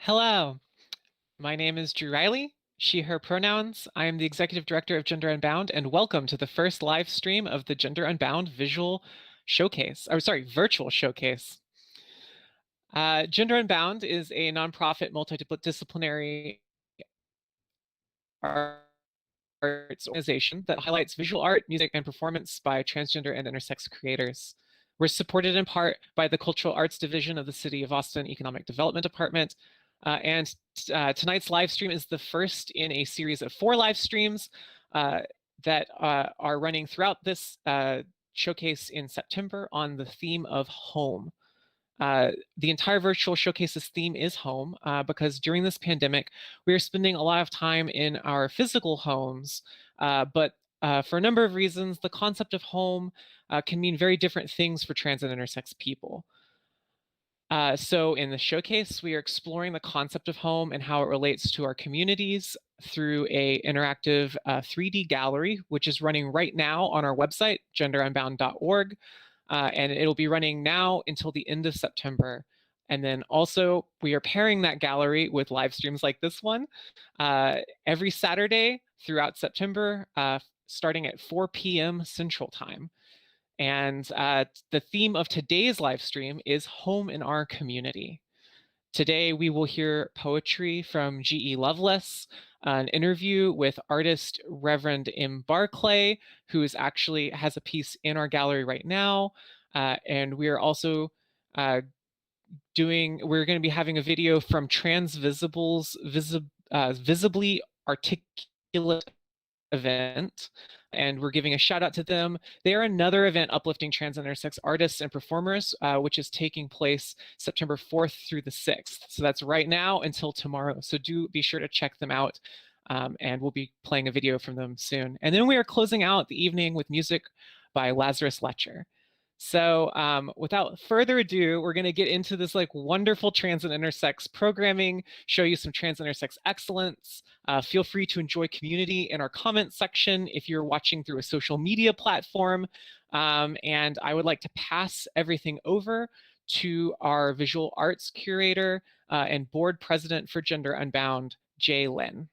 Hello, my name is Drew Riley, she, her pronouns. I am the Executive Director of Gender Unbound, and welcome to the first live stream of the Gender Unbound Virtual Showcase. Gender Unbound is a nonprofit multidisciplinary arts organization that highlights visual art, music, and performance by transgender and intersex creators. We're supported in part by the Cultural Arts Division of the City of Austin Economic Development Department. Tonight's live stream is the first in a series of 4 live streams that are running throughout this showcase in September on the theme of home. The entire virtual showcase's theme is home because during this pandemic, we are spending a lot of time in our physical homes, but for a number of reasons, the concept of home can mean very different things for trans and intersex people. So in the showcase, we are exploring the concept of home and how it relates to our communities through a interactive 3D gallery, which is running right now on our website, genderunbound.org. And it'll be running now until the end of September. And then also we are pairing that gallery with live streams like this one every Saturday throughout September, starting at 4 p.m. Central Time. And the theme of today's live stream is home in our community. Today, we will hear poetry from G.E. Loveless, an interview with artist Rev M. Barclay, who has a piece in our gallery right now. And we are also we're going to be having a video from Visibly's Visibly Articulate event, and we're giving a shout out to them. They are another event uplifting trans and intersex artists and performers, which is taking place September 4th through the 6th. So that's right now until tomorrow. So do be sure to check them out. And we'll be playing a video from them soon. And then we are closing out the evening with music by Lazarus Letcher. So without further ado, we're going to get into this wonderful trans and intersex programming, show you some trans and intersex excellence. Feel free to enjoy community in our comment section if you're watching through a social media platform. And I would like to pass everything over to our visual arts curator and board president for Gender Unbound, Jay Lynn.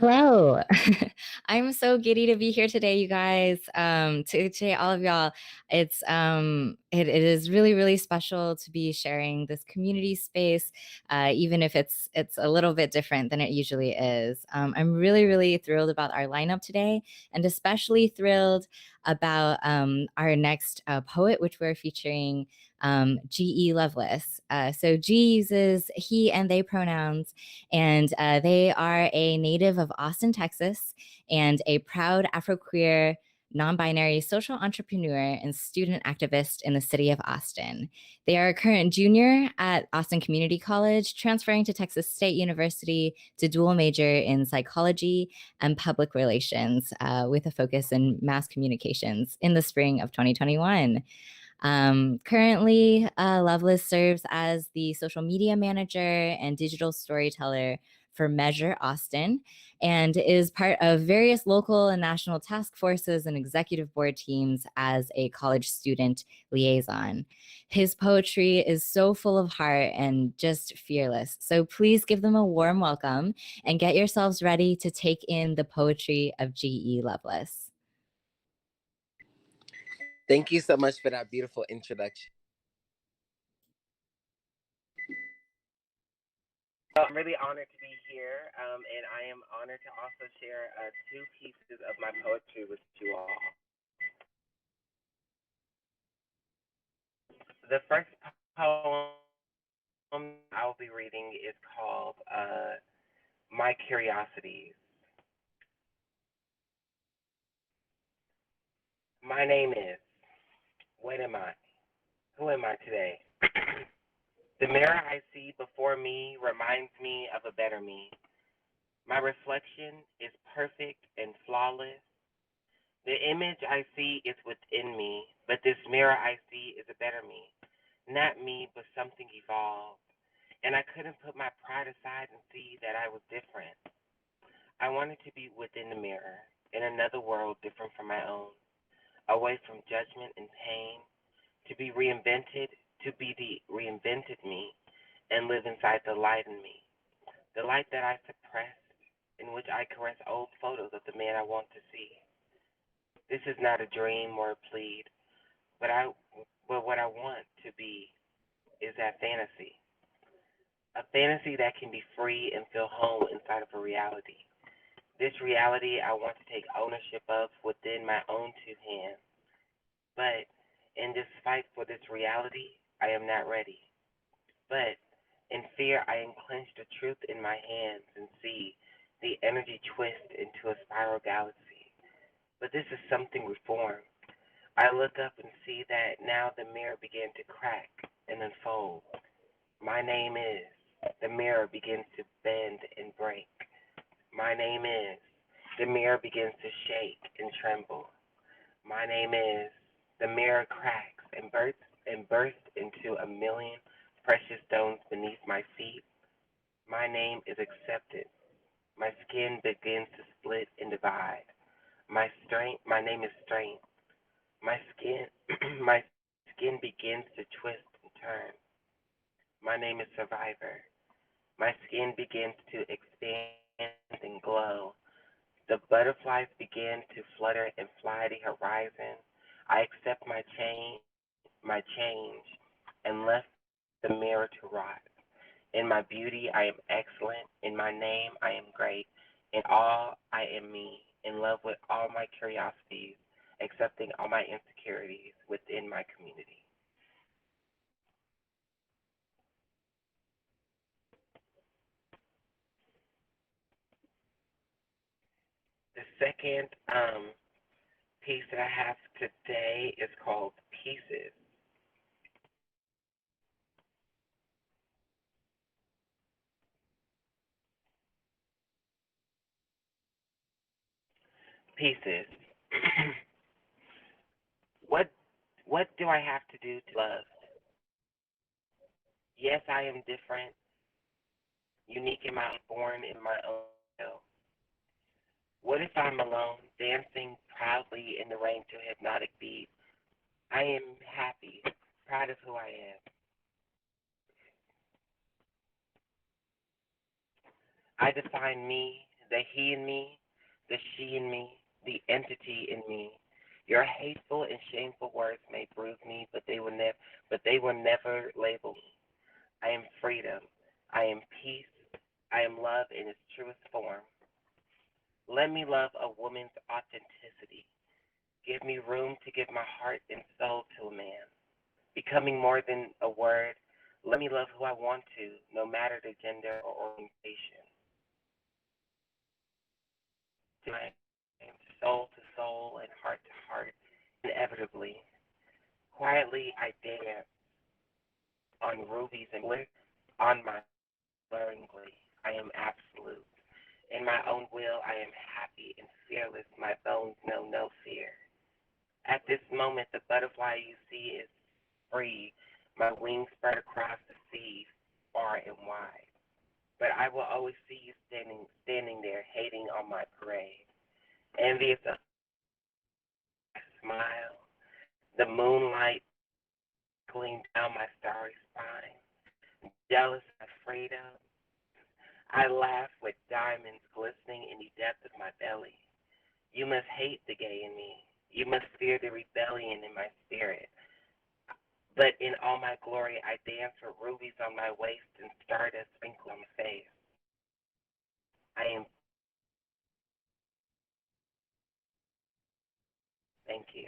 Hello. I'm so giddy to be here today, you guys. Today, all of y'all, it is really, really special to be sharing this community space, even if it's a little bit different than it usually is. I'm really, really thrilled about our lineup today, and especially thrilled about our next poet, which we're featuring, G.E. Loveless. So G uses he and they pronouns, and they are a native of Austin, Texas, and a proud Afro-queer, non-binary social entrepreneur and student activist in the city of Austin. They are a current junior at Austin Community College, transferring to Texas State University to dual major in psychology and public relations with a focus in mass communications in the spring of 2021. Currently, Loveless serves as the social media manager and digital storyteller for Measure Austin, and is part of various local and national task forces and executive board teams as a college student liaison. His poetry is so full of heart and just fearless. So please give them a warm welcome and get yourselves ready to take in the poetry of G.E. Loveless. Thank you so much for that beautiful introduction. I'm really honored to be here, and I am honored to also share 2 pieces of my poetry with you all. The first poem I'll be reading is called My Curiosities. My name is, what am I? Who am I today? The mirror I see before me reminds me of a better me. My reflection is perfect and flawless. The image I see is within me, but this mirror I see is a better me. Not me, but something evolved. And I couldn't put my pride aside and see that I was different. I wanted to be within the mirror in another world different from my own, away from judgment and pain, to be reinvented, to be the reinvented me, and live inside the light in me, the light that I suppressed, in which I caress old photos of the man I want to see. This is not a dream or a plead, but what I want to be is that fantasy. A fantasy that can be free and feel home inside of a reality. This reality I want to take ownership of within my own two hands. But in this fight for this reality, I am not ready. But in fear, I unclench the truth in my hands and see the energy twist into a spiral galaxy. But this is something reformed. I look up and see that now the mirror began to crack and unfold. My name is. The mirror begins to bend and break. My name is. The mirror begins to shake and tremble. My name is. The mirror cracks and bursts into a million precious stones beneath my feet. My name is accepted. My skin begins to split and divide. My name is strength. My skin, my skin begins to twist and turn. My name is survivor. My skin begins to expand and glow. The butterflies begin to flutter and fly the horizon. I accept my change, and left the mirror to rot. In my beauty, I am excellent. In my name, I am great. In all, I am me. In love with all my curiosities, accepting all my insecurities within my community. The second piece that I have today is called Pieces. Pieces. what what do I have to do to love? Yes, I am different, unique in my born in my own will. What if I'm alone, dancing proudly in the rain to a hypnotic beat? I am happy, proud of who I am. I define me, the he in me, the she in me, the entity in me. Your hateful and shameful words may bruise me, but they will never label me. I am freedom. I am peace. I am love in its truest form. Let me love a woman's authenticity. Give me room to give my heart and soul to a man. Becoming more than a word, let me love who I want to, no matter the gender or orientation. I am soul to soul and heart to heart, inevitably. Quietly, I dance on rubies and glitter on my learningly. I am absolute. In my own will, I am happy and fearless. My bones know no fear. At this moment, the butterfly you see is free. My wings spread across the sea, far and wide. But I will always see you standing there, hating on my parade. Envious of my smile, the moonlight gleaming down my starry spine. Jealous of freedom, I laugh with diamonds glistening in the depth of my belly. You must hate the gay in me. You must fear the rebellion in my spirit. But in all my glory, I dance with rubies on my waist and stardust sprinkled on my face. I am. Thank you.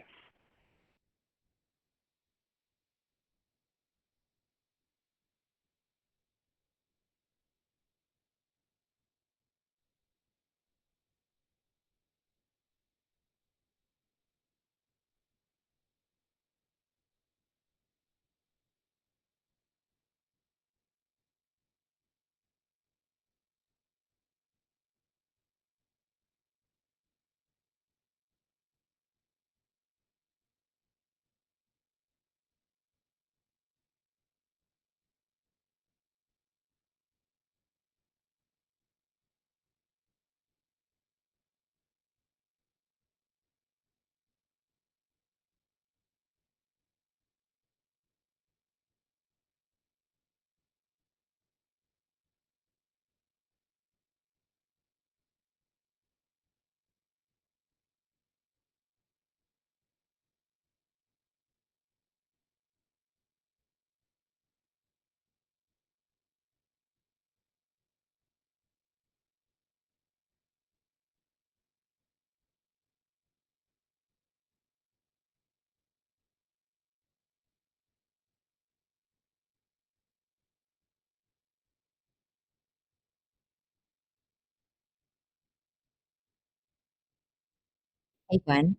Hey, Gwen.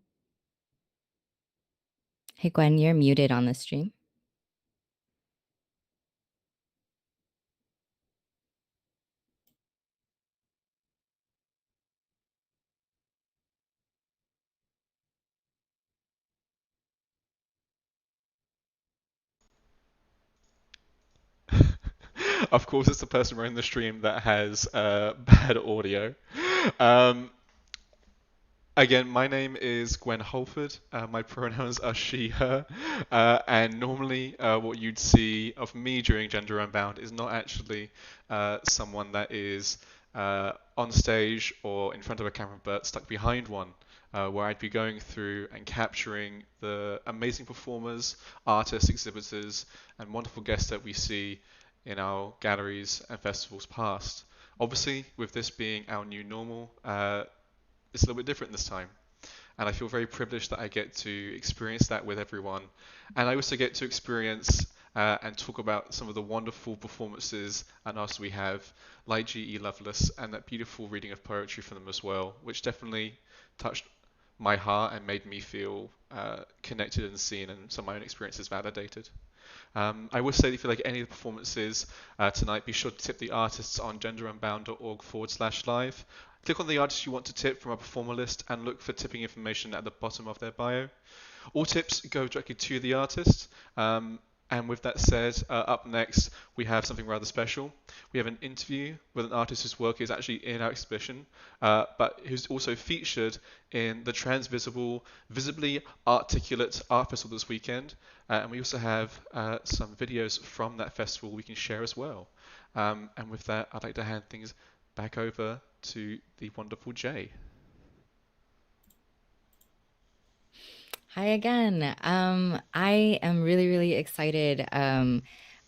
Hey, Gwen, you're muted on the stream. Of course, it's the person running the stream that has bad audio. Um, Again, my name is Gwen Holford. My pronouns are she, her. And normally, what you'd see of me during Gender Unbound is not actually someone that is on stage or in front of a camera, but stuck behind one, where I'd be going through and capturing the amazing performers, artists, exhibitors, and wonderful guests that we see in our galleries and festivals past. Obviously, with this being our new normal, it's a little bit different this time. And I feel very privileged that I get to experience that with everyone. And I also get to experience and talk about some of the wonderful performances and artists we have, like G.E. Loveless, and that beautiful reading of poetry from them as well, which definitely touched my heart and made me feel connected and seen, and some of my own experiences validated. I would say if you like any of the performances tonight, be sure to tip the artists on genderunbound.org/live. Click on the artist you want to tip from our performer list and look for tipping information at the bottom of their bio. All tips go directly to the artist. And with that said, up next, we have something rather special. We have an interview with an artist whose work is actually in our exhibition, but who's also featured in the Transvisible, Visibly Articulate Art Festival this weekend. And we also have some videos from that festival we can share as well. And with that, I'd like to hand things back over to the wonderful Jay. Hi again. I am really, really excited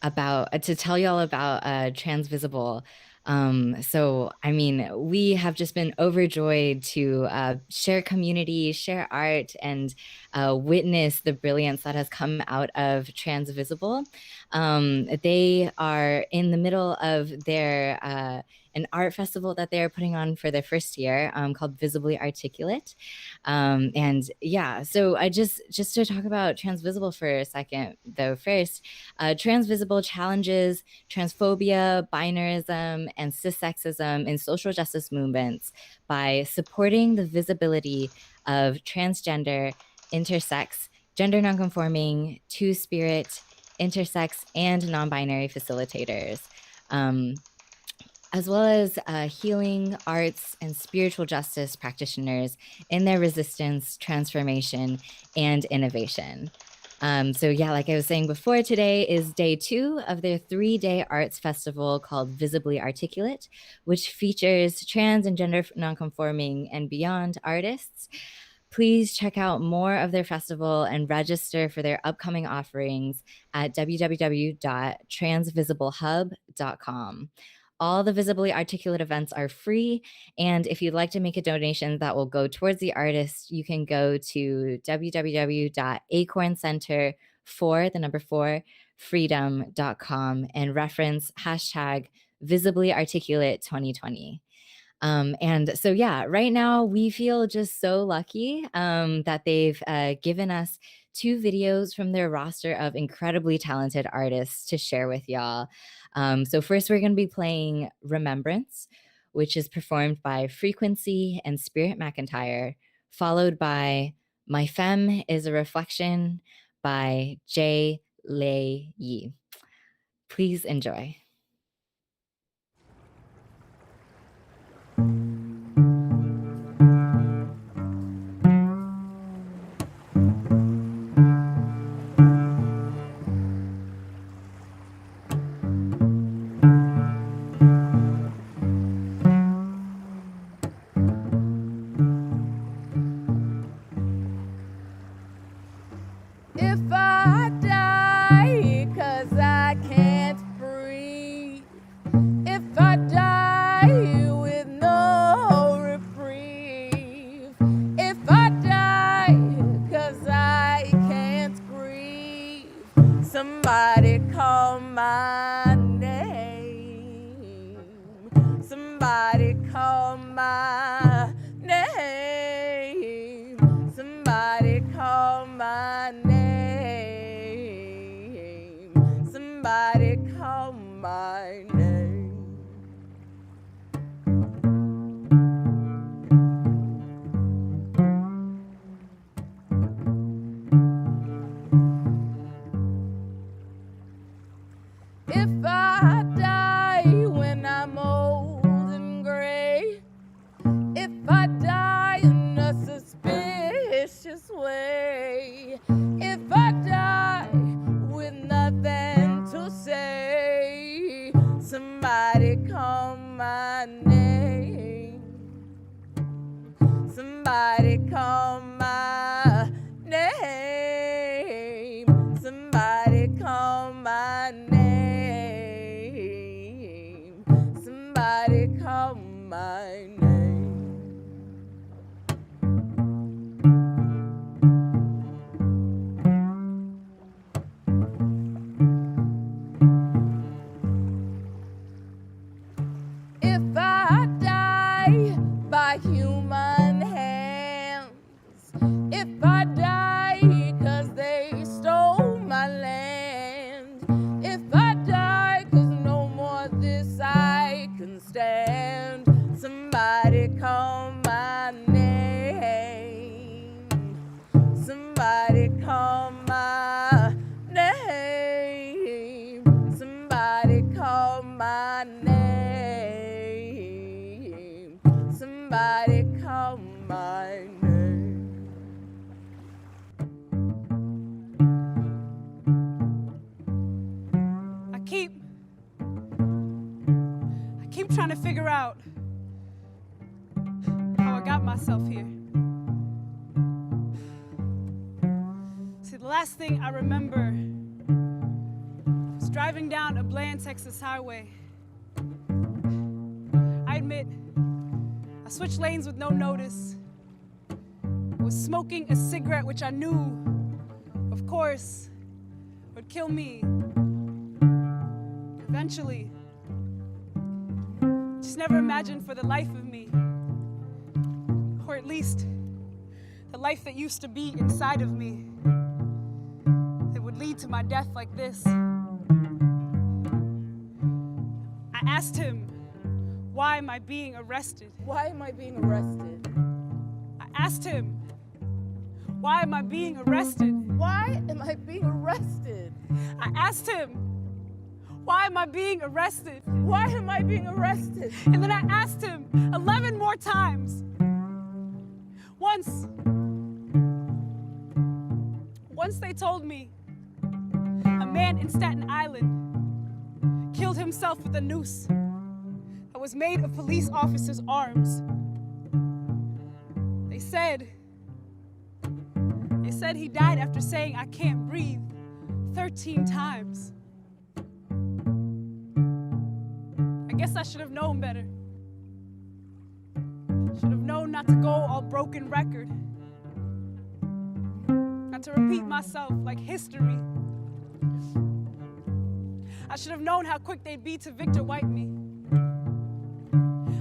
about to tell you all about Transvisible. So, I mean, we have just been overjoyed to share community, share art, and witness the brilliance that has come out of Transvisible. They are in the middle of their an art festival that they're putting on for their first year called Visibly Articulate. And yeah, so I just to talk about Transvisible for a second, though, first, Transvisible challenges transphobia, binarism, and cissexism in social justice movements by supporting the visibility of transgender, intersex, gender nonconforming, two-spirit, intersex, and non-binary facilitators. As well as healing, arts, and spiritual justice practitioners in their resistance, transformation, and innovation. So yeah, like I was saying before, today is day 2 of their 3-day arts festival called Visibly Articulate, which features trans and gender nonconforming and beyond artists. Please check out more of their festival and register for their upcoming offerings at www.transvisiblehub.com. All the Visibly Articulate events are free, and if you'd like to make a donation that will go towards the artist, you can go to www.acorncenter4freedom.com and reference hashtag Visibly Articulate 2020. And so, yeah, right now we feel just so lucky that they've given us 2 videos from their roster of incredibly talented artists to share with y'all. So first, we're going to be playing Remembrance, which is performed by Frequency and Spirit McIntyre, followed by My Femme is a Reflection by Jay Lei Yi. Please enjoy. If I die 'cause I can't breathe, Somebody call my name. Somebody call my name. Somebody call my name. If I die by human hands, if I die 'cause they stole my land, if I die 'cause no more this I can stand, somebody call my name. Somebody call my name. Somebody call my name. Somebody call my name. I keep trying to figure out how I got myself here. See, the last thing I remember was driving down a bland Texas highway. I admit, I switched lanes with no notice. I was smoking a cigarette which I knew, of course, would kill me eventually. Just never imagined for the life of me, or at least the life that used to be inside of me, that would lead to my death like this. I asked him, why am I being arrested? Why am I being arrested? I asked him, why am I being arrested? Why am I being arrested? I asked him, why am I being arrested? Why am I being arrested? And then I asked him 11 more times. Once they told me a man in Staten Island killed himself with a noose that was made of police officers' arms. They said he died after saying I can't breathe 13 times. I guess I should have known better. Should have known not to go all broken record. Not to repeat myself like history. I should have known how quick they'd be to Victor White me.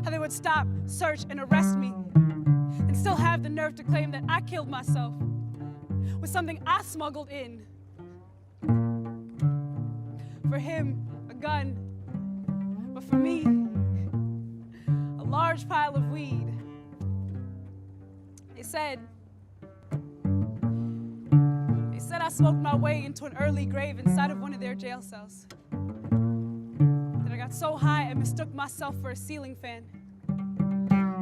How they would stop, search, and arrest me, and still have the nerve to claim that I killed myself with something I smuggled in. For him, a gun, but for me, a large pile of weed. They said I smoked my way into an early grave inside of one of their jail cells. That I got so high I mistook myself for a ceiling fan.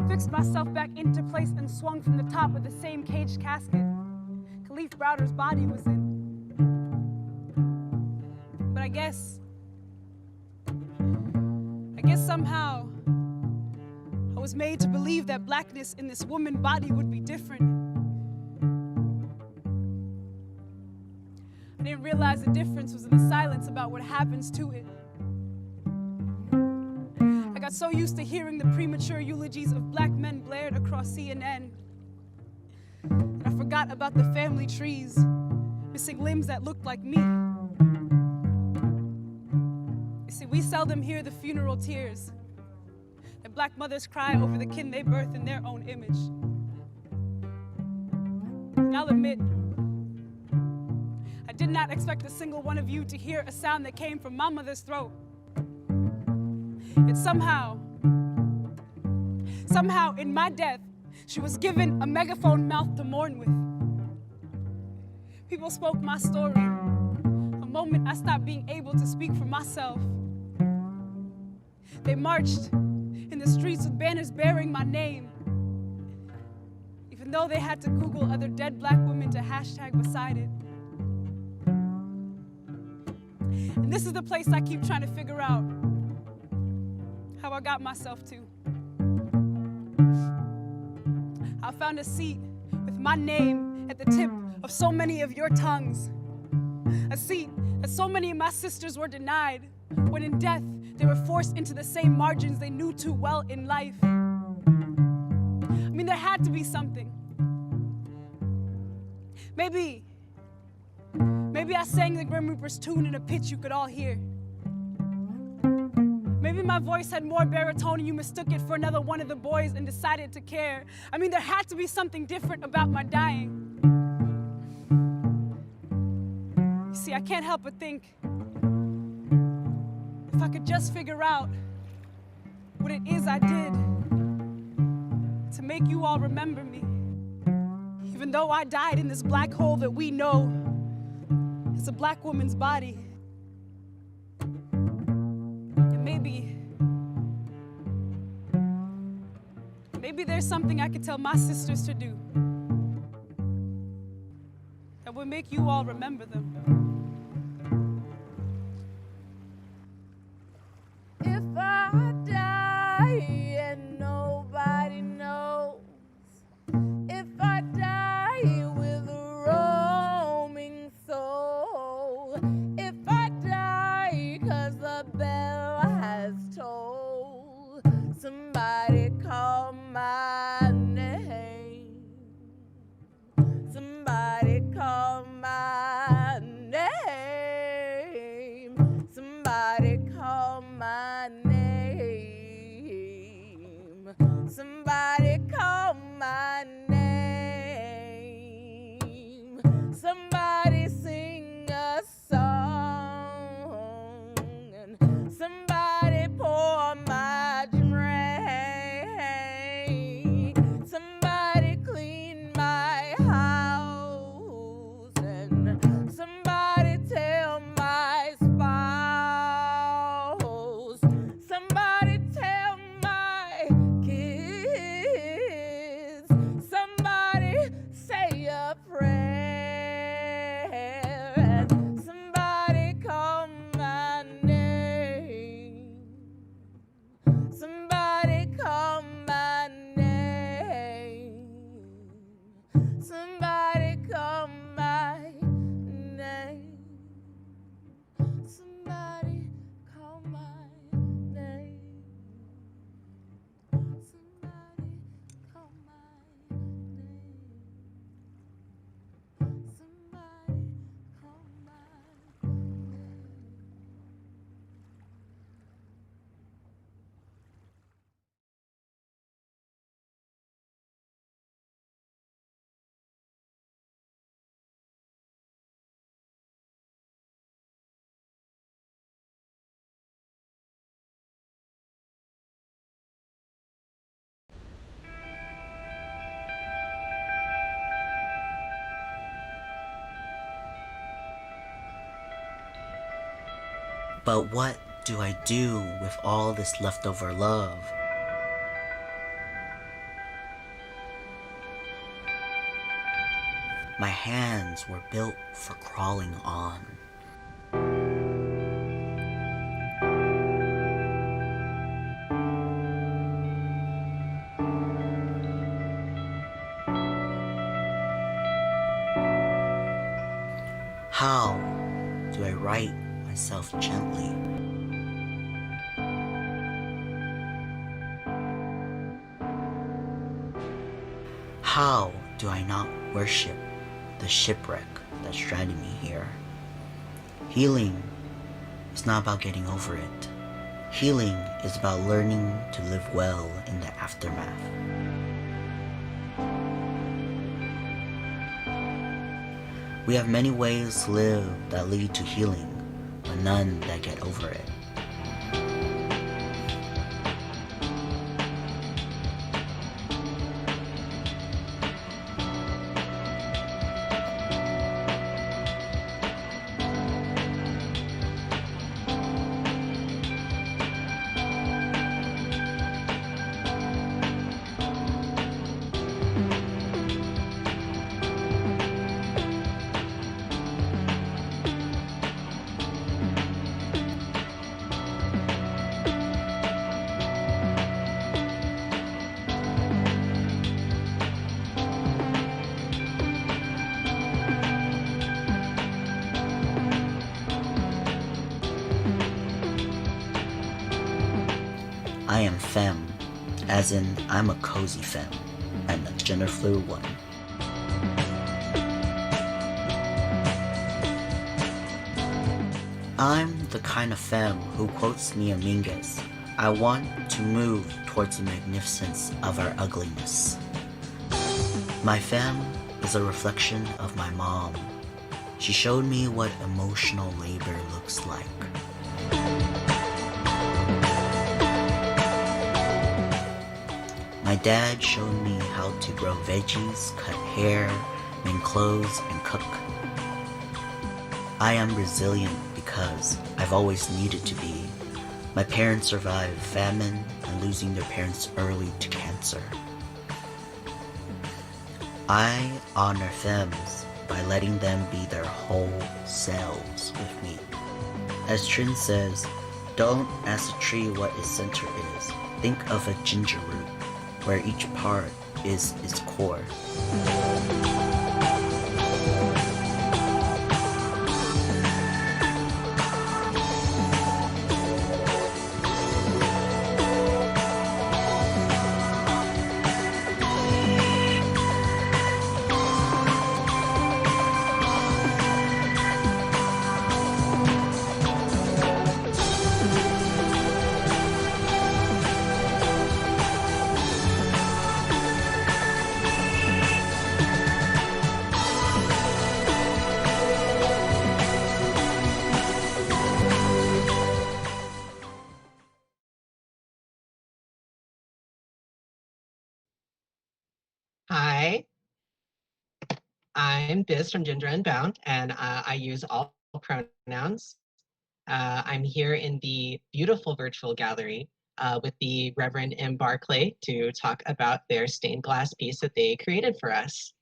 Fixed myself back into place and swung from the top of the same caged casket Khalif Browder's body was in. But I guess somehow I was made to believe that blackness in this woman body would be different. I didn't realize the difference was in the silence about what happens to it. I got so used to hearing the premature eulogies of black men blared across CNN that I forgot about the family trees, missing limbs that looked like me. You see, we seldom hear the funeral tears that black mothers cry over the kin they birth in their own image. And I'll admit, I did not expect a single one of you to hear a sound that came from my mother's throat. Yet somehow in my death, she was given a megaphone mouth to mourn with. People spoke my story. A moment I stopped being able to speak for myself. They marched in the streets with banners bearing my name, even though they had to Google other dead black women to hashtag beside it. And this is the place I keep trying to figure out how I got myself to. How found a seat with my name at the tip of so many of your tongues. A seat that so many of my sisters were denied, when in death they were forced into the same margins they knew too well in life. I mean, there had to be something. Maybe I sang the Grim Reaper's tune in a pitch you could all hear. Maybe my voice had more baritone and you mistook it for another one of the boys and decided to care. I mean, there had to be something different about my dying. You see, I can't help but think, if I could just figure out what it is I did to make you all remember me, even though I died in this black hole that we know is a black woman's body. And maybe there's something I could tell my sisters to do that would make you all remember them. If I die and nobody knows, if I die with a roaming soul, if I die 'cause the bell has tolled, somebody call my name. Somebody call my name. Somebody call my name. Somebody call my name. Somebody sing a song. And somebody pour my drink. Somebody clean my house. And somebody tell my spouse. Somebody tell my kids. Somebody say a prayer. And somebody call my name. Somebody call my name. Somebody call my name. Somebody call my name. Somebody call my name. Somebody call my name. But what do I do with all this leftover love? My hands were built for crawling on. How do I right myself gently? How do I not worship the shipwreck that's dragging me here? Healing is not about getting over it. Healing is about learning to live well in the aftermath. We have many ways to live that lead to healing, but none that get over it. I am femme, as in I'm a cozy femme, and a gender fluid one. I'm the kind of femme who quotes Mia Mingus, I want to move towards the magnificence of our ugliness. My femme is a reflection of my mom. She showed me what emotional labor looks like. My dad showed me how to grow veggies, cut hair, mend clothes, and cook. I am resilient because I've always needed to be. My parents survived famine and losing their parents early to cancer. I honor femmes by letting them be their whole selves with me. As Trin says, don't ask a tree what its center is. Think of a ginger root, where each part is its core. Hi, I'm Biz from Gender Unbound, and I use all pronouns. I'm here in the beautiful virtual gallery with the Reverend M. Barclay to talk about their stained glass piece that they created for us.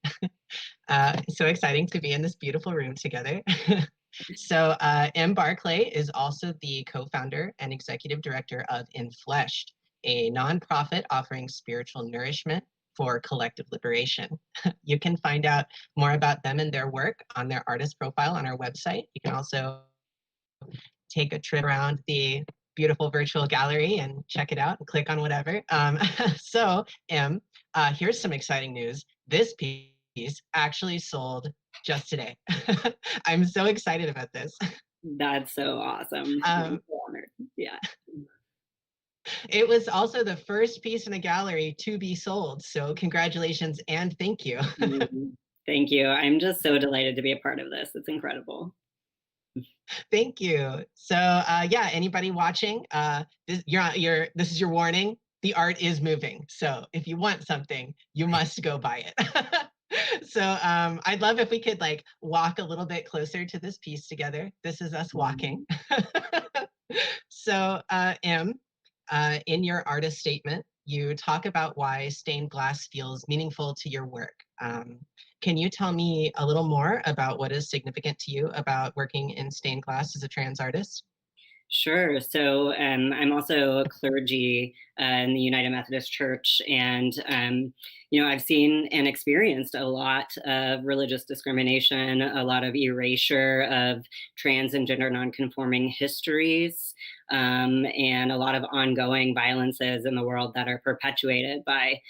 So exciting to be in this beautiful room together. So M. Barclay is also the co-founder and executive director of Infleshed, a nonprofit offering spiritual nourishment for collective liberation. You can find out more about them and their work on their artist profile on our website. You can also take a trip around the beautiful virtual gallery and check it out and click on whatever. So, M, here's some exciting news. This piece actually sold just today. I'm so excited about this. That's so awesome. I'm so honored. Yeah. It was also the first piece in a gallery to be sold. So congratulations and thank you. Thank you. I'm just so delighted to be a part of this. It's incredible. Thank you. So yeah, anybody watching, this is your warning. The art is moving. So if you want something, you must go buy it. So I'd love if we could like walk a little bit closer to this piece together. This is us walking. So M, in your artist statement, you talk about why stained glass feels meaningful to your work. Can you tell me a little more about what is significant to you about working in stained glass as a trans artist? Sure. So I'm also a clergy in the United Methodist Church, and I've seen and experienced a lot of religious discrimination, a lot of erasure of trans and gender nonconforming histories, and a lot of ongoing violences in the world that are perpetuated by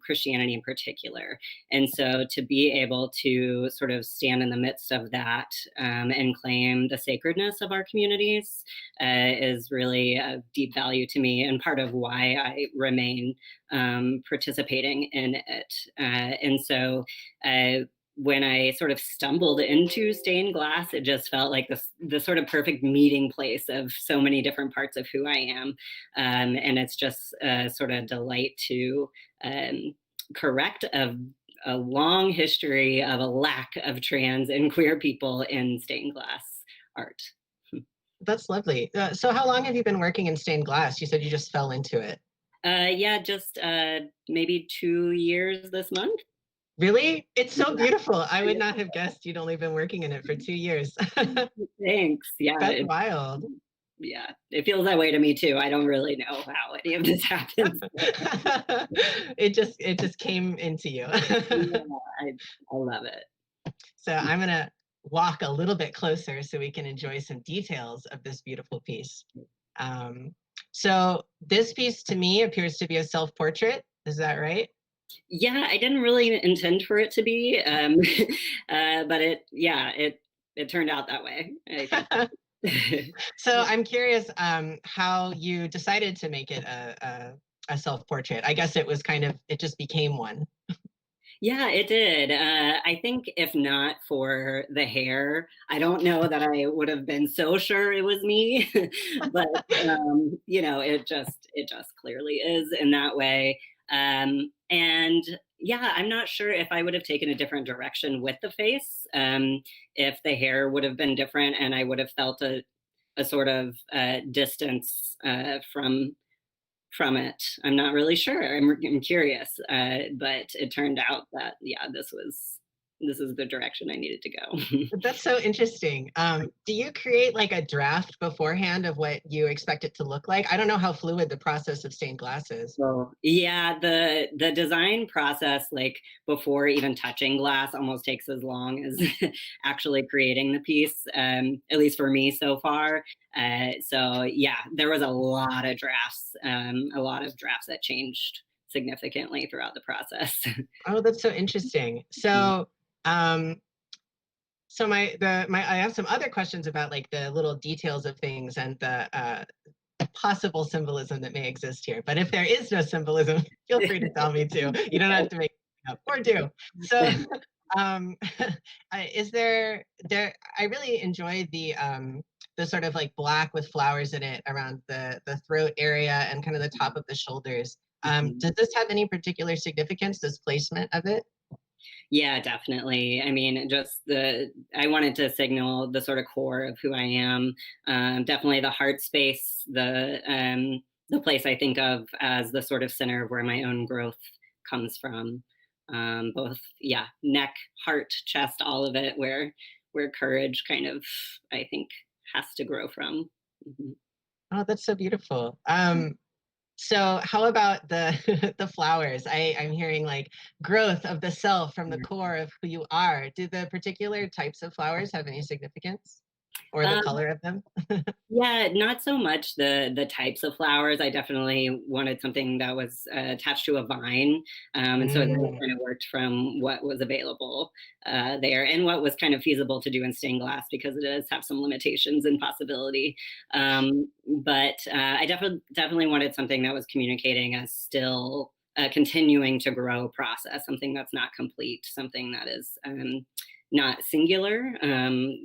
Christianity in particular. And so to be able to sort of stand in the midst of that and claim the sacredness of our communities is really a deep value to me, and part of why I remain participating in it. And so when I sort of stumbled into stained glass, it just felt like the sort of perfect meeting place of so many different parts of who I am. And it's just a sort of delight to correct a long history of a lack of trans and queer people in stained glass art. That's lovely. So how long have you been working in stained glass? You said you just fell into it. Yeah, just maybe 2 years this month. Really? It's so beautiful. I would not have guessed you'd only been working in it for 2 years. Thanks. Yeah. That's wild. Yeah, it feels that way to me too. I don't really know how any of this happens. It just came into you. Yeah, I love it. So I'm gonna walk a little bit closer so we can enjoy some details of this beautiful piece. So this piece to me appears to be a self-portrait. Is that right? Yeah, I didn't really intend for it to be, but it turned out that way, I think. So I'm curious how you decided to make it a self-portrait. I guess it was kind of, it just became one. Yeah, it did. I think if not for the hair, I don't know that I would have been so sure it was me. But it just clearly is in that way. And yeah, I'm not sure if I would have taken a different direction with the face, if the hair would have been different and I would have felt a sort of distance from it. I'm not really sure. I'm curious, but it turned out that this is the direction I needed to go. That's so interesting. Do you create like a draft beforehand of what you expect it to look like? I don't know how fluid the process of stained glass is. So yeah, the design process, like before even touching glass, almost takes as long as actually creating the piece. At least for me so far. So yeah, there was a lot of drafts that changed significantly throughout the process. Oh, that's so interesting. So, I have some other questions about like the little details of things and the possible symbolism that may exist here. But if there is no symbolism, feel free to tell me too. You don't have to make it up, or do. So, is there? I really enjoyed the sort of like black with flowers in it around the throat area and kind of the top of the shoulders. Does this have any particular significance, this placement of it? Yeah, definitely. I mean, I wanted to signal the sort of core of who I am. Definitely the heart space, the place I think of as the sort of center of where my own growth comes from. Both, neck, heart, chest, all of it, where courage kind of, I think, has to grow from. Mm-hmm. Oh, that's so beautiful. So how about the the flowers? I'm hearing like growth of the self from the core of who you are. Do the particular types of flowers have any significance, or the color of them? Yeah, not so much the types of flowers. I definitely wanted something that was attached to a vine. And so it kind of worked from what was available there and what was kind of feasible to do in stained glass, because it does have some limitations and possibility. But I definitely wanted something that was communicating a still continuing to grow process, something that's not complete, something that is not singular.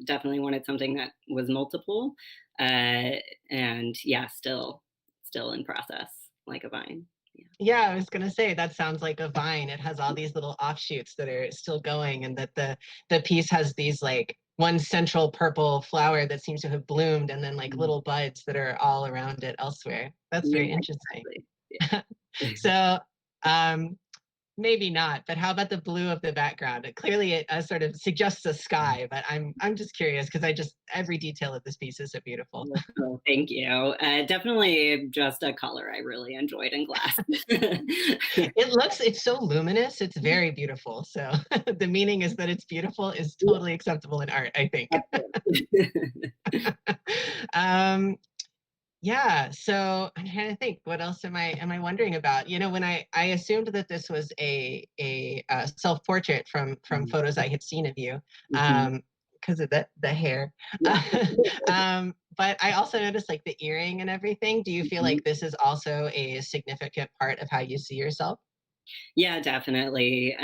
Definitely wanted something that was multiple. And yeah, still in process, like a vine. Yeah, I was gonna say that sounds like a vine. It has all these little offshoots that are still going, and that the piece has these like one central purple flower that seems to have bloomed, and then like little buds that are all around it elsewhere. That's very interesting. Exactly. So maybe not, but how about the blue of the background? Clearly it sort of suggests a sky, but I'm just curious because every detail of this piece is so beautiful. Oh, thank you. Definitely just a color I really enjoyed in glass. It's so luminous. It's very beautiful. So the meaning is that it's beautiful is totally acceptable in art, I think. Yeah, so I'm trying to think, what else am I wondering about? You know, when I assumed that this was a self-portrait from photos I had seen of you, because of the hair. But I also noticed like the earring and everything. Do you feel like this is also a significant part of how you see yourself? Yeah, definitely.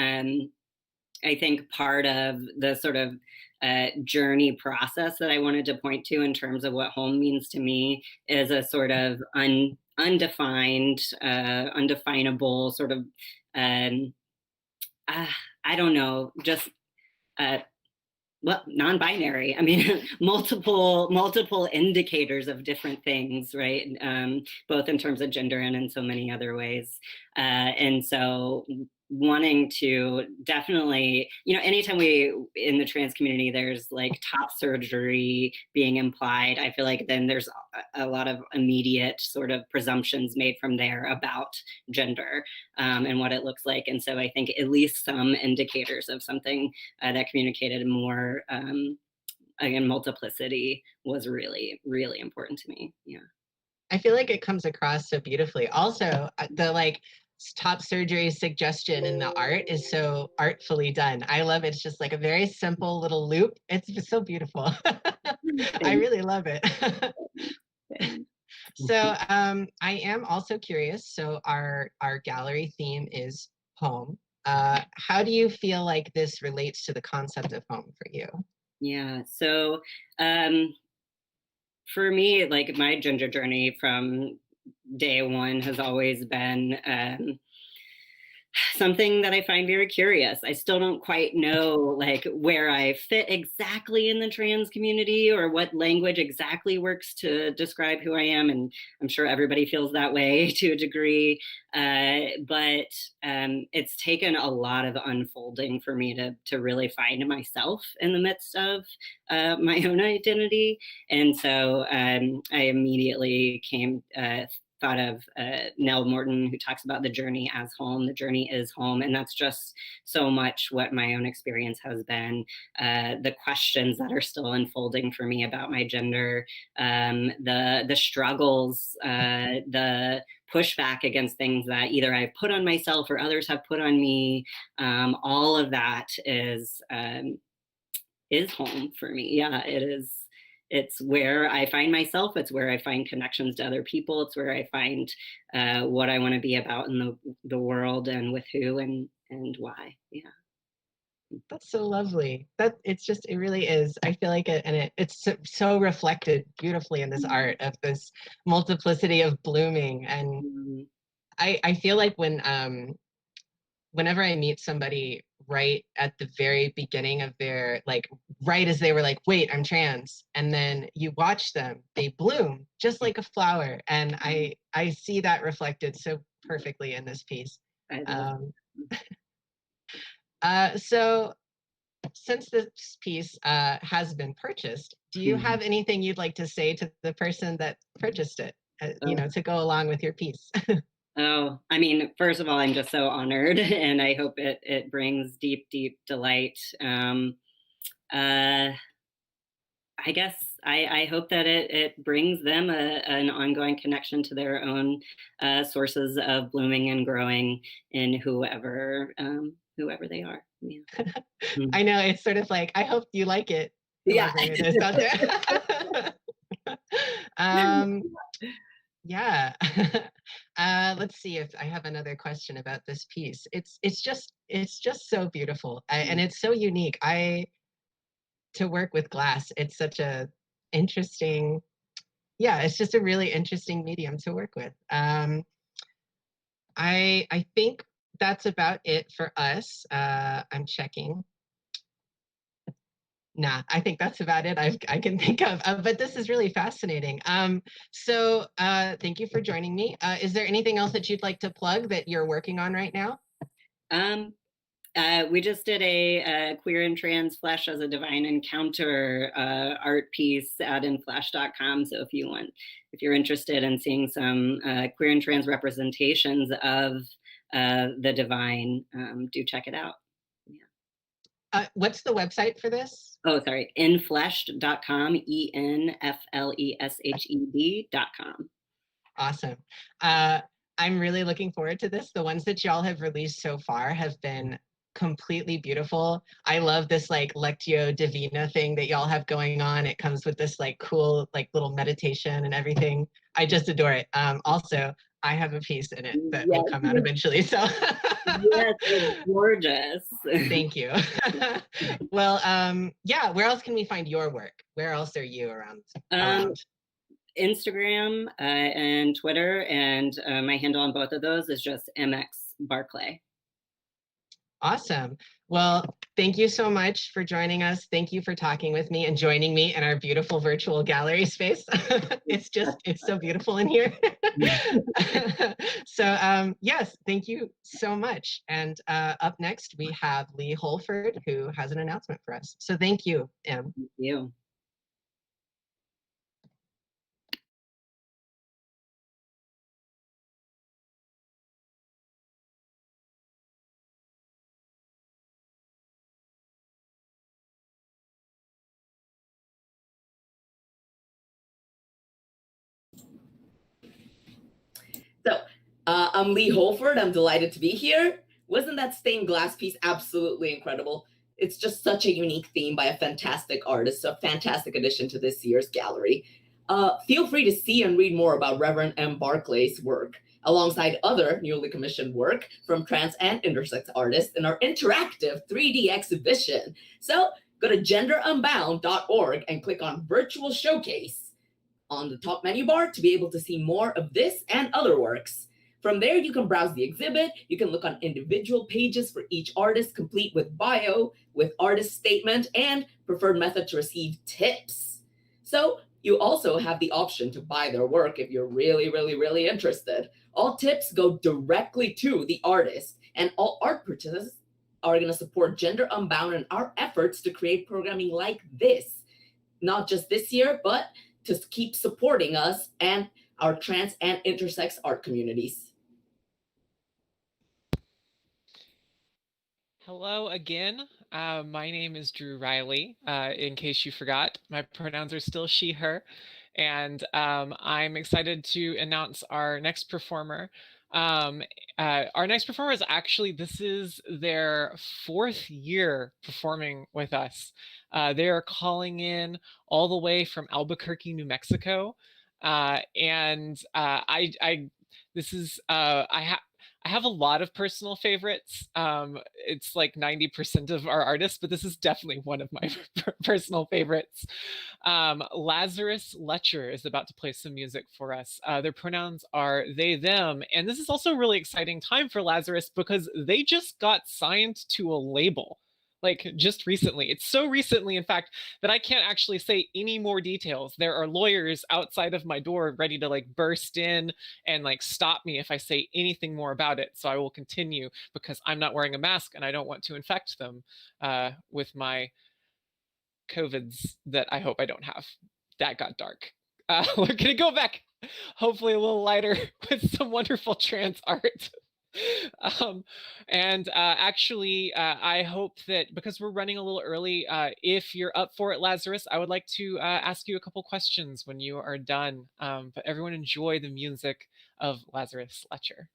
I think part of the sort of journey process that I wanted to point to in terms of what home means to me is a sort of undefined, undefinable sort of, I don't know, just non-binary. I mean, multiple indicators of different things, right? Both in terms of gender and in so many other ways. And so wanting to definitely, anytime in the trans community, there's like top surgery being implied, I feel like then there's a lot of immediate sort of presumptions made from there about gender and what it looks like. And so I think at least some indicators of something that communicated more, again, multiplicity was really, really important to me. Yeah. I feel like it comes across so beautifully. Also, the like top surgery suggestion in the art is so artfully done. I love it. It's just like a very simple little loop. It's just so beautiful. I really love it. So I am also curious. So our gallery theme is home. How do you feel like this relates to the concept of home for you? Yeah, so for me, like my gender journey from day one has always been something that I find very curious. I still don't quite know like where I fit exactly in the trans community or what language exactly works to describe who I am. And I'm sure everybody feels that way to a degree. But it's taken a lot of unfolding for me to really find myself in the midst of my own identity. And so I immediately thought of Nell Morton, who talks about the journey as home. The journey is home. And that's just so much what my own experience has been. The questions that are still unfolding for me about my gender, the struggles, the pushback against things that either I've put on myself or others have put on me. All of that is home for me. Yeah, it is. It's where I find myself. It's where I find connections to other people. It's where I find what I want to be about in the world and with who and why. Yeah. That's so lovely. That it's just, it really is. I feel like it, and it's so reflected beautifully in this art of this multiplicity of blooming. And I feel like whenever I meet somebody right at the very beginning of their, like, right as they were like, wait, I'm trans, and then you watch them, they bloom just like a flower. And I see that reflected so perfectly in this piece. So since this piece has been purchased, do you have anything you'd like to say to the person that purchased it, you know, to go along with your piece? Oh, I mean, first of all, I'm just so honored, and I hope it brings deep, deep delight. I guess I hope that it brings them an ongoing connection to their own sources of blooming and growing in whoever they are. Yeah. I know, it's sort of like, I hope you like it, whoever it is out there. Yeah. Let's see if I have another question about this piece. It's just so beautiful, and it's so unique. To work with glass, it's such a interesting, yeah, it's just a really interesting medium to work with. I think that's about it for us. I'm checking. Nah, I think that's about it I can think of. But this is really fascinating. So thank you for joining me. Is there anything else that you'd like to plug that you're working on right now? We just did a Queer and Trans Flesh as a Divine Encounter art piece at inflesh.com. So if you're interested in seeing some queer and trans representations of the divine, do check it out. Yeah. What's the website for this? Oh, sorry, infleshed.com, ENFLESHED.com. Awesome. I'm really looking forward to this. The ones that y'all have released so far have been completely beautiful. I love this like Lectio Divina thing that y'all have going on. It comes with this like cool like little meditation and everything. I just adore it. Also, I have a piece in it that will come out eventually. So yes, it's gorgeous. Thank you. Well, yeah, where else can we find your work? Where else are you around? Instagram and Twitter, and my handle on both of those is just MX Barclay. Awesome. Well, thank you so much for joining us. Thank you for talking with me and joining me in our beautiful virtual gallery space. It's so beautiful in here. So yes, thank you so much. And up next, we have Lee Holford, who has an announcement for us. So thank you, Em. Thank you. So I'm Lee Holford. I'm delighted to be here. Wasn't that stained glass piece absolutely incredible? It's just such a unique theme by a fantastic artist, a fantastic addition to this year's gallery. Feel free to see and read more about Rev M. Barclay's work, alongside other newly commissioned work from trans and intersex artists in our interactive 3D exhibition. So go to genderunbound.org and click on Virtual Showcase on the top menu bar to be able to see more of this and other works. From there, you can browse the exhibit. You can look on individual pages for each artist, complete with bio, with artist statement, and preferred method to receive tips. So you also have the option to buy their work if you're really, really, really interested. All tips go directly to the artist, and all art purchases are going to support Gender Unbound and our efforts to create programming like this, not just this year, but to keep supporting us and our trans and intersex art communities. Hello again. My name is Drew Riley. In case you forgot, my pronouns are still she, her. And I'm excited to announce our next performer. Our next performer is actually, this is their 4th year performing with us. They are calling in all the way from Albuquerque, New Mexico. I have a lot of personal favorites. It's like 90% of our artists, but this is definitely one of my personal favorites. Lazarus Letcher is about to play some music for us. Their pronouns are they, them, and this is also a really exciting time for Lazarus because they just got signed to a label. Like just recently. It's so recently, in fact, that I can't actually say any more details. There are lawyers outside of my door ready to like burst in and like stop me if I say anything more about it. So I will continue because I'm not wearing a mask and I don't want to infect them with my COVIDs that I hope I don't have. That got dark. We're gonna go back, hopefully a little lighter with some wonderful trans art. Actually, I hope that because we're running a little early, if you're up for it, Lazarus, I would like to ask you a couple questions when you are done. But everyone enjoy the music of Lazarus Letcher.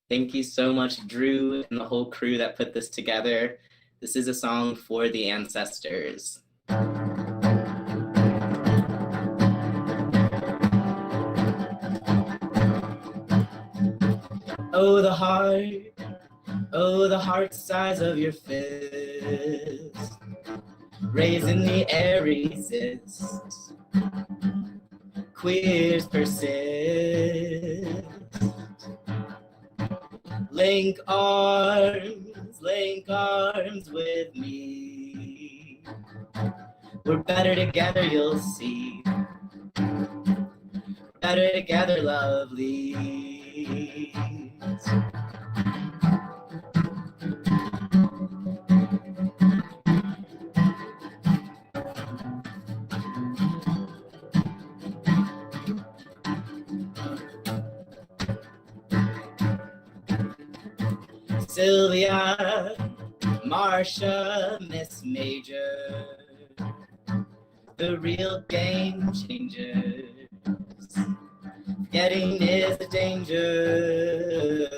Thank you so much, Drew, and the whole crew that put this together. This is a song for the ancestors. Oh, the heart size of your fist, raising the air resist, queers persist. Link arms with me. We're better together, you'll see. Better together, lovely. Sylvia, Marsha, Miss Major, the real game changers. Getting is a danger.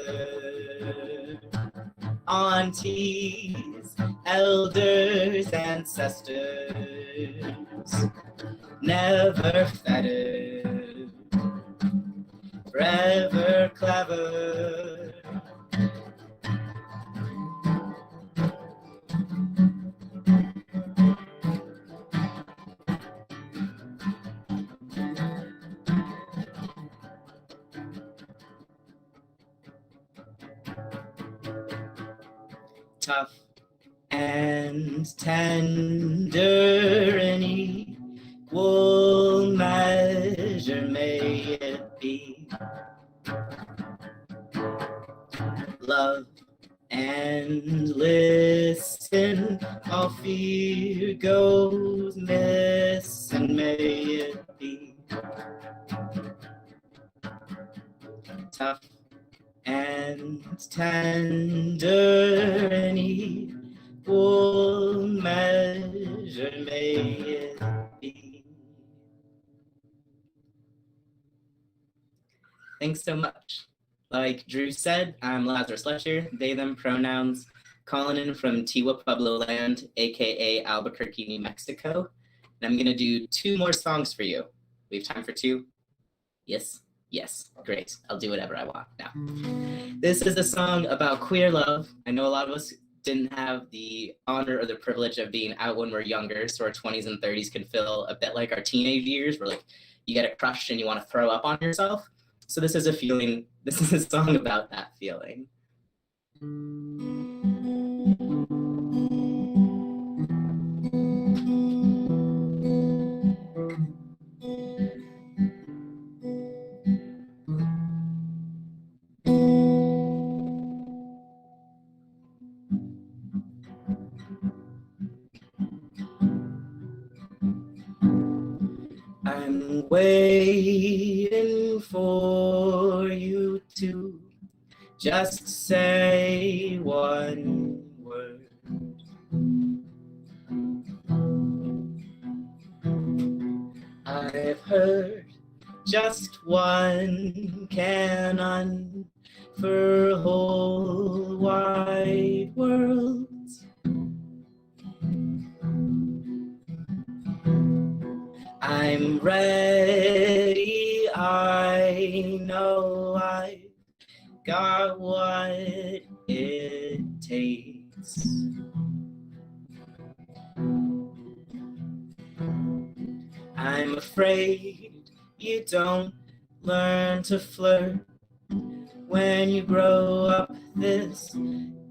Aunties, elders, ancestors, never fettered, forever clever. Tough and tender in equal measure may it be. Love and listen, all fear goes missing, may it be. Tough and tender in equal measure may it be. Thanks so much. Like Drew said, I'm Lazarus Letcher, they, them pronouns, calling in from Tiwa Pueblo land, aka Albuquerque, New Mexico. And I'm gonna do 2 more songs for you. We have time for 2? Yes? Yes, great. I'll do whatever I want now. This is a song about queer love. I know a lot of us didn't have the honor or the privilege of being out when we're younger, so our 20s and 30s can feel a bit like our teenage years, where like you get a crush and you want to throw up on yourself. So this is a feeling, this is a song about that feeling. I'm waiting for you to just say one word. I've heard just one canon for whole wide worlds. I'm ready, I know I've got what it takes. I'm afraid you don't learn to flirt when you grow up this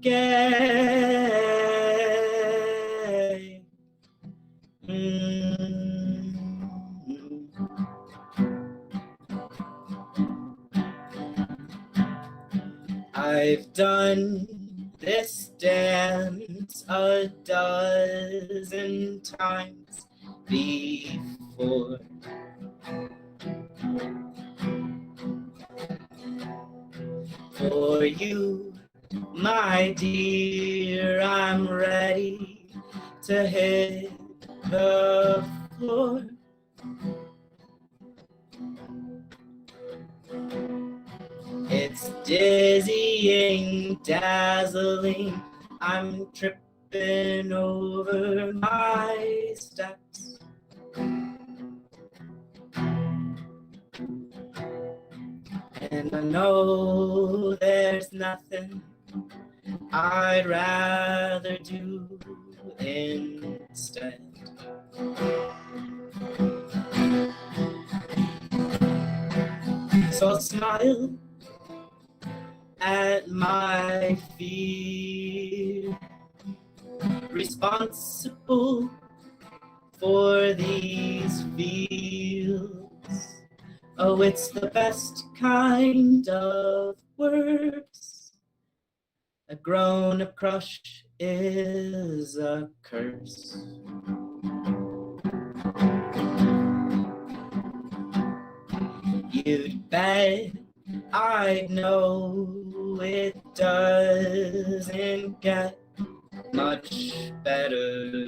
gay. I've done this dance a dozen times before. For you, my dear, I'm ready to hit the floor. It's dizzying, dazzling, I'm tripping over my steps. And I know there's nothing I'd rather do instead. So I'll smile at my fear, responsible for these feels. Oh, it's the best kind of words. A grown-up crush is a curse. You'd bet I know it doesn't get much better.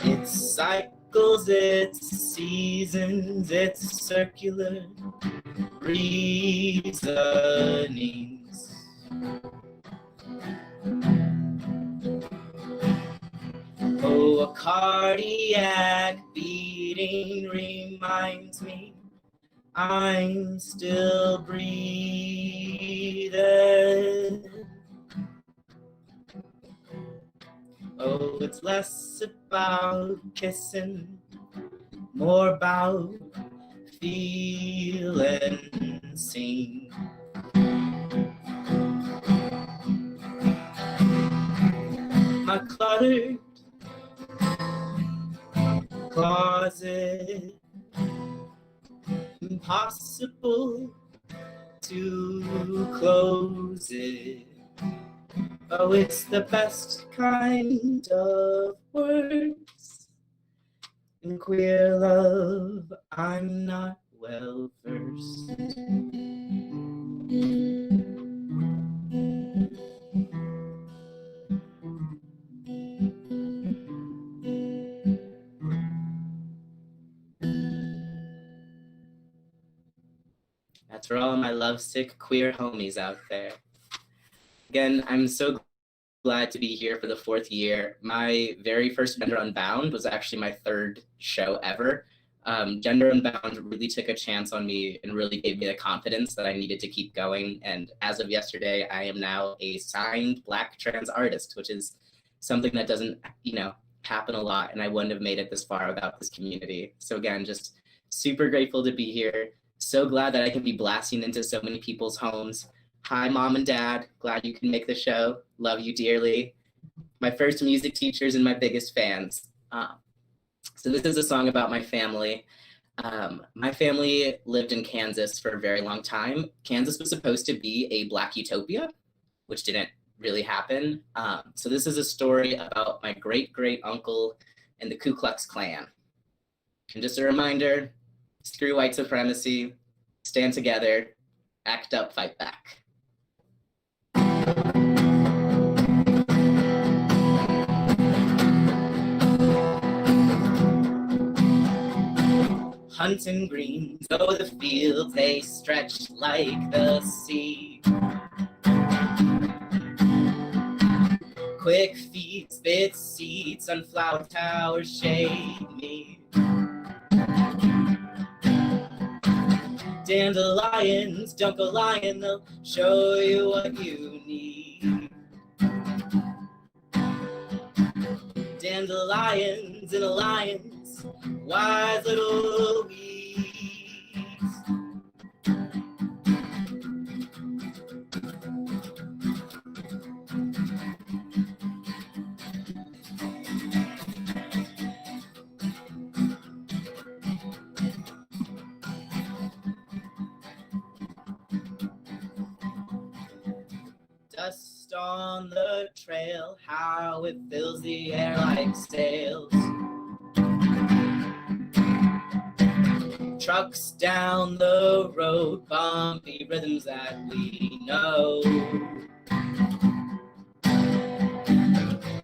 It cycles, its seasons, its circular reasonings. Oh, a cardiac beating reminds me I'm still breathing. Oh, it's less about kissing, more about feeling seen. My cluttered closet, impossible to close it. Oh, it's the best kind of words. In queer love, I'm not well versed. my lovesick queer homies out there. Again, I'm so glad to be here for the 4th year. My very first Gender Unbound was actually my 3rd show ever. Gender Unbound really took a chance on me and really gave me the confidence that I needed to keep going. And as of yesterday, I am now a signed Black trans artist, which is something that doesn't, happen a lot. And I wouldn't have made it this far without this community. So again, just super grateful to be here. So glad that I can be blasting into so many people's homes. Hi, Mom and Dad. Glad you can make the show. Love you dearly. My first music teachers and my biggest fans. So this is a song about my family. My family lived in Kansas for a very long time. Kansas was supposed to be a Black utopia, which didn't really happen. So this is a story about my great uncle and the Ku Klux Klan. And just a reminder, screw white supremacy, stand together, act up, fight back. Hunting greens, oh, the fields, they stretch like the sea. Quick feet spit seeds, sunflower towers shade me. Dandelions, don't go lying, they'll show you what you need. Dandelions in alliance, wise little weeds. Dust on the trail, how it fills the air like sails. Trucks down the road, bumpy rhythms that we know.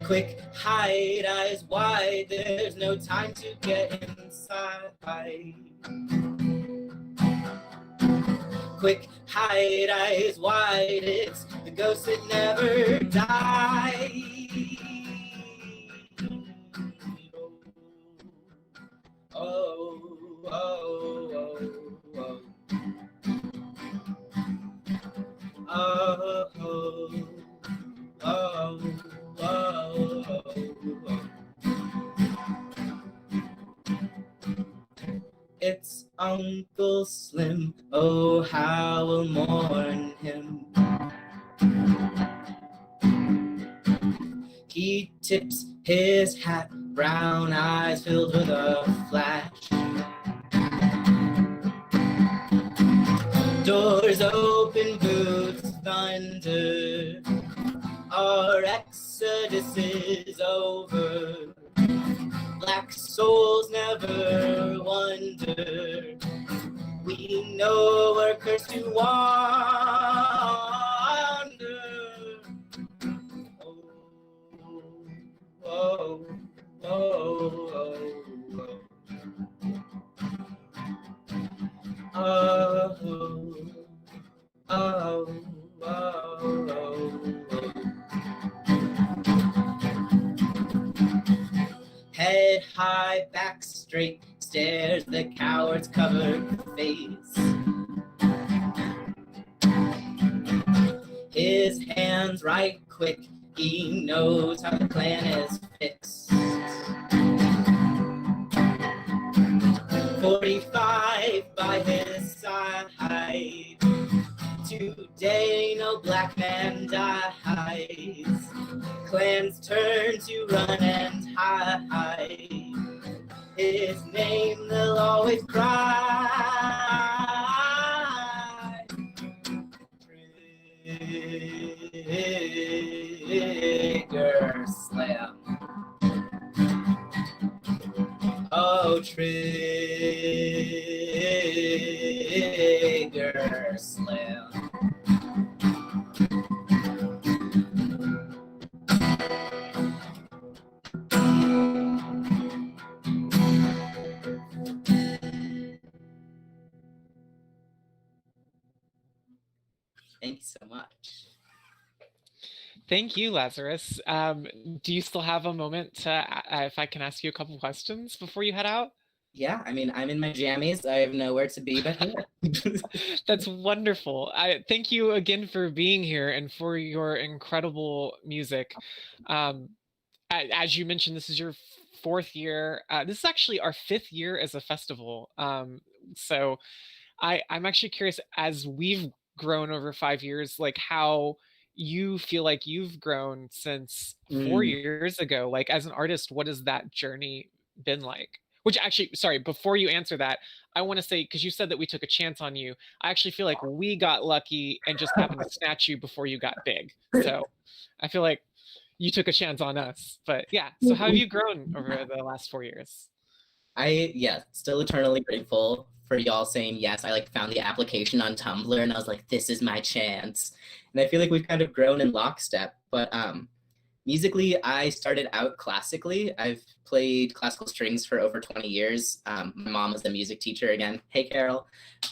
Quick, hide, eyes wide, there's no time to get inside. Quick, hide, eyes wide, it's the ghost that never dies. Oh, oh, oh, oh. Oh, oh, oh, oh, oh. It's Uncle Slim, oh, how we'll mourn him. He tips his hat, brown eyes filled with a flash. Doors open, boots thunder. Our exodus is over. Black souls never wonder. We know we're cursed to wander. Oh, oh, oh, oh. Oh, oh, oh, oh. Head high, back straight, stares the coward's covered face. His hands right quick, he knows how the plan is fixed. 45 by his side. Today no black man dies. Clans turn to run and hide. His name they'll always cry. Trigger slam. Oh, trigger slam. Thank you so much. Thank you, Lazarus. Do you still have a moment to, if I can ask you a couple questions before you head out? Yeah, I mean, I'm in my jammies. I have nowhere to be but here. That's wonderful. I thank you again for being here and for your incredible music. As you mentioned, this is your fourth year. This is actually our fifth year as a festival. So I'm actually curious, as we've grown over 5 years, like how you feel like you've grown since 4 years ago. Like as an artist, what has that journey been like? Which actually, sorry, before you answer that, I want to say, because you said that we took a chance on you, I actually feel like we got lucky and just happened to snatch you before you got big. So I feel like you took a chance on us. But yeah, so how have you grown over the last 4 years? Still eternally grateful for y'all saying yes. I like found the application on Tumblr and I was like, this is my chance. And I feel like we've kind of grown in lockstep. But musically, I started out classically. I've played classical strings for over 20 years. My mom was a music teacher again. Hey, Carol.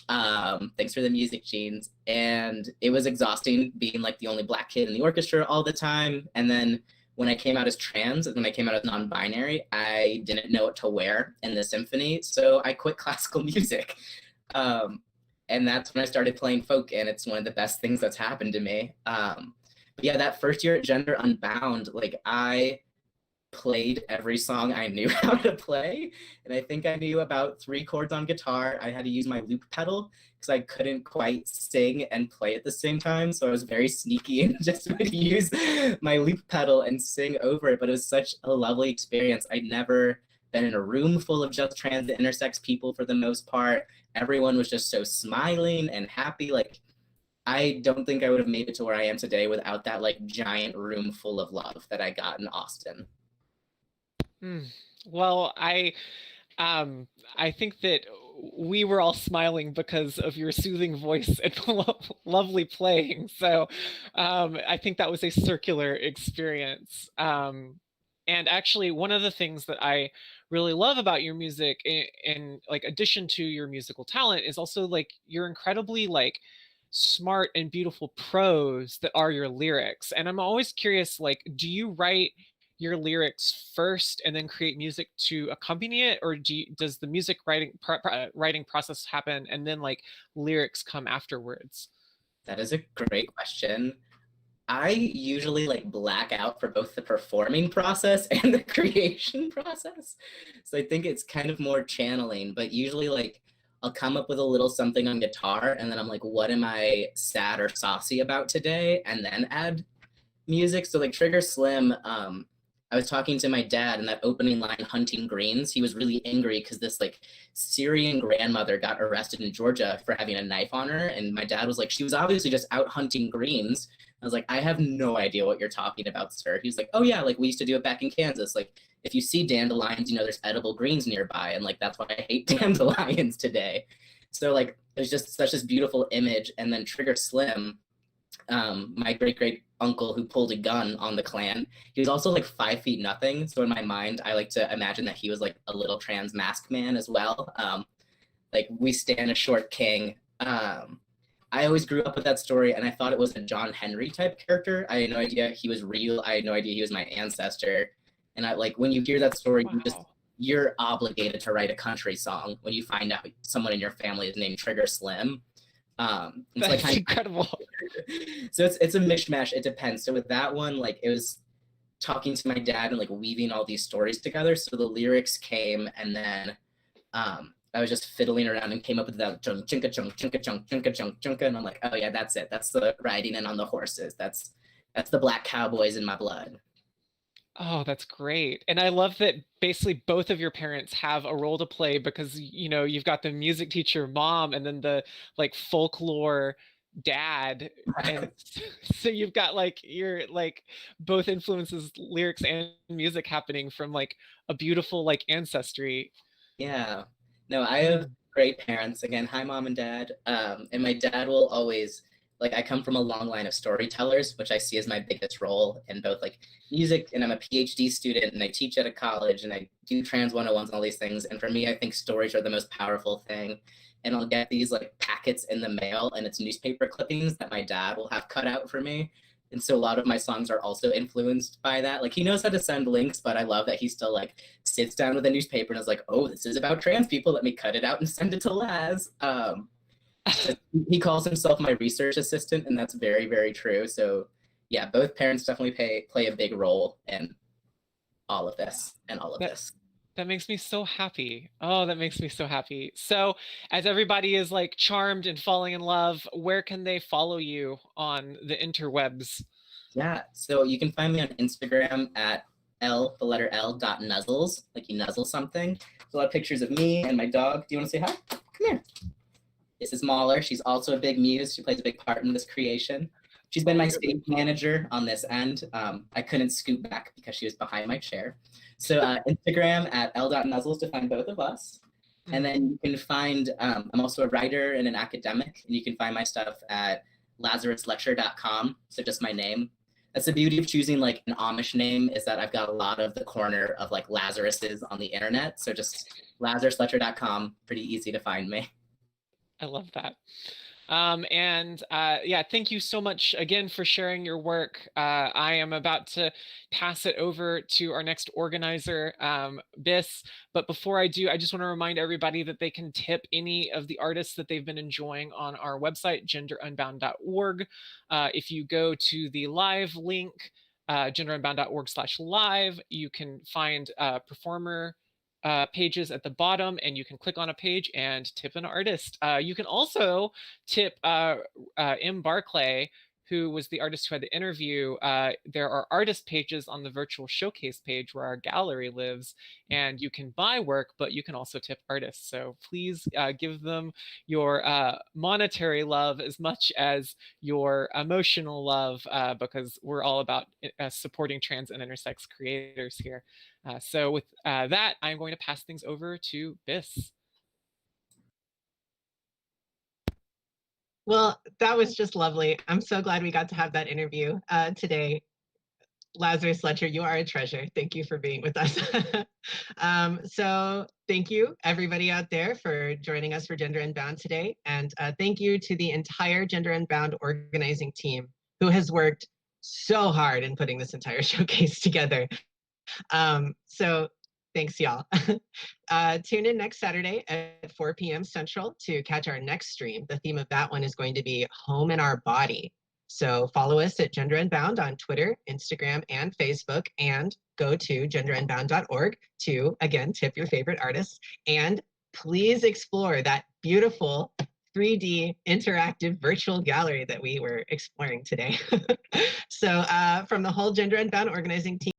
Thanks for the music genes. And it was exhausting being like the only Black kid in the orchestra all the time. And then when I came out as trans, when I came out as non-binary, I didn't know what to wear in the symphony. So I quit classical music. And that's when I started playing folk, and it's one of the best things that's happened to me. But yeah, that first year at Gender Unbound, like I played every song I knew how to play. And I think I knew about 3 chords on guitar. I had to use my loop pedal because I couldn't quite sing and play at the same time. So I was very sneaky and just would use my loop pedal and sing over it. But it was such a lovely experience. I'd never been in a room full of just trans and intersex people for the most part. Everyone was just so smiling and happy. Like, I don't think I would have made it to where I am today without that like giant room full of love that I got in Austin. Well, I think that we were all smiling because of your soothing voice and lovely playing. So I think that was a circular experience. And actually, one of the things that I really love about your music, in like addition to your musical talent, is also like your incredibly like smart and beautiful prose that are your lyrics. And I'm always curious, like, do you write your lyrics first and then create music to accompany it, or does the music writing process happen and then like lyrics come afterwards? That is a great question. I usually like black out for both the performing process and the creation process. So I think it's kind of more channeling, but usually like I'll come up with a little something on guitar and then I'm like, what am I sad or saucy about today? And then add music. So like Trigger Slim, I was talking to my dad, and that opening line, hunting greens, he was really angry because this like Syrian grandmother got arrested in Georgia for having a knife on her. And my dad was like, she was obviously just out hunting greens. I was like, I have no idea what you're talking about, sir. He was like, oh yeah, like we used to do it back in Kansas. Like if you see dandelions, you know, there's edible greens nearby. And like, that's why I hate dandelions today. So like, there's just such this beautiful image. And then Trigger Slim, my great uncle who pulled a gun on the Klan, he was also like 5 feet nothing. So in my mind, I like to imagine that he was like a little trans mask man as well. Like we stand a short king. I always grew up with that story, and I thought it was a John Henry type character. I had no idea he was real. I had no idea he was my ancestor. And I like when you hear that story, you're obligated to write a country song when you find out someone in your family is named Trigger Slim. It's That's like incredible. So it's a mishmash. It depends. So with that one, like it was talking to my dad and like weaving all these stories together. So the lyrics came, and then I was just fiddling around and came up with that chunk chunka chunk chunka chunk chunka chunk chunka, and I'm like, oh yeah, that's it. That's the riding in on the horses. That's the black cowboys in my blood. Oh, that's great. And I love that basically both of your parents have a role to play, because, you know, you've got the music teacher mom and then the like folklore dad. And so you've got like your like both influences, lyrics and music happening from like a beautiful like ancestry. Yeah. No, I have great parents. Again, hi mom and dad. And my dad will always, like, I come from a long line of storytellers, which I see as my biggest role in both like music, and I'm a PhD student and I teach at a college and I do trans 101s and all these things. And for me, I think stories are the most powerful thing. and I'll get these like packets in the mail, and it's newspaper clippings that my dad will have cut out for me. And so a lot of my songs are also influenced by that. Like he knows how to send links, but I love that he still like sits down with a newspaper and is like, oh, this is about trans people. Let me cut it out and send it to Laz. He calls himself my research assistant, and that's very, very true. So yeah, both parents definitely play a big role in all of this and all of this. That makes me so happy. Oh, that makes me so happy. So as everybody is like charmed and falling in love, where can they follow you on the interwebs? Yeah, so you can find me on Instagram at L_L.nuzzles, like you nuzzle something. There's a lot of pictures of me and my dog. Do you want to say hi? Come here. This is Mahler. She's also a big muse. She plays a big part in this creation. She's been my stage manager on this end. I couldn't scoot back because she was behind my chair. So Instagram at L.nuzzles to find both of us. And then you can find, I'm also a writer and an academic, and you can find my stuff at LazarusLetcher.com. So just my name. That's the beauty of choosing like an Amish name, is that I've got a lot of the corner of like Lazaruses on the internet. So just LazarusLetcher.com, pretty easy to find me. I love that. Yeah, thank you so much again for sharing your work. I am about to pass it over to our next organizer, Bis. But before I do, I just want to remind everybody that they can tip any of the artists that they've been enjoying on our website, genderunbound.org. If you go to the live link, genderunbound.org/live, you can find performer pages at the bottom, and you can click on a page and tip an artist. You can also tip M. Barclay, who was the artist who had the interview. There are artist pages on the virtual showcase page where our gallery lives, and you can buy work, but you can also tip artists. So please give them your monetary love as much as your emotional love, because we're all about supporting trans and intersex creators here. So with that, I'm going to pass things over to Bis. Well, that was just lovely. I'm so glad we got to have that interview today. Lazarus Letcher, you are a treasure. Thank you for being with us. So thank you, everybody out there, for joining us for Gender Unbound today. And thank you to the entire Gender Unbound organizing team, who has worked so hard in putting this entire showcase together. So thanks, y'all. Tune in next Saturday at 4 p.m. Central to catch our next stream. The theme of that one is going to be Home in Our Body. So follow us at Gender Unbound on Twitter, Instagram, and Facebook, and go to genderunbound.org to, again, tip your favorite artists. And please explore that beautiful 3D interactive virtual gallery that we were exploring today. So from the whole Gender Unbound organizing team,